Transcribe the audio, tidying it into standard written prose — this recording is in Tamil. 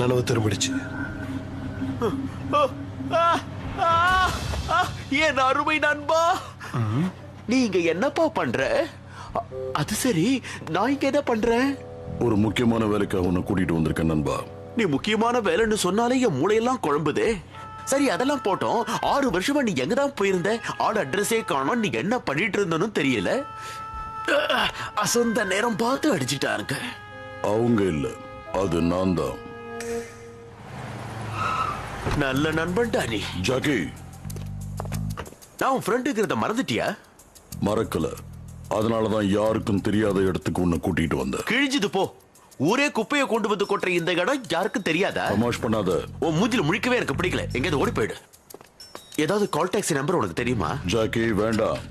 நனவு திரும்பிடுச்சு. என் அருமை நண்பா, நீங்க என்னப்பா பண்ற? அது சரி, நான் இங்க என்ன பண்றேன்? ஒரு முக்கியமான வேலைக்காக உன்னை கூட்டிட்டு வந்திருக்கேன் நண்பா. நீ முக்கியமான வேலைன்னு சொன்னாலே என் மூளையெல்லாம் குழம்புதே. சரி, அதெல்லாம் போட்டோம். 6 வருஷமா நீ எங்கதான் போயிருந்த? ஆள் அட்ரஸே காணோம். நீ என்ன பண்ணிட்டு இருந்தன்னு தெரியல. அசந்த நேரம் பார்த்து அடிச்சுட்டாருங்க. அவங்க இல்ல, அது நான் தான். நல்ல நண்பன் டானி. ஜாக்கி, நான் உன் ஃப்ரெண்டுங்கிறத மறந்துட்டியா? மறக்கல. அதனாலதான் யாருக்கும் தெரியாத இடத்துக்கு உன்னை கூட்டிட்டு வந்தேன். கிழிஞ்சது போ. ஊரே குப்பையை கொண்டு வந்து கொட்டுற இந்த இடம் யாருக்கும் தெரியாதா? தமாஷ் பண்ணாத. உன் மூஞ்சில முழிக்கவே எனக்கு பிடிக்கல. எங்கேயாவது ஓடி போயிடு. ஏதாவது கால் டாக்ஸி நம்பர் உனக்கு தெரியுமா? ஜாக்கி வேண்டாம்.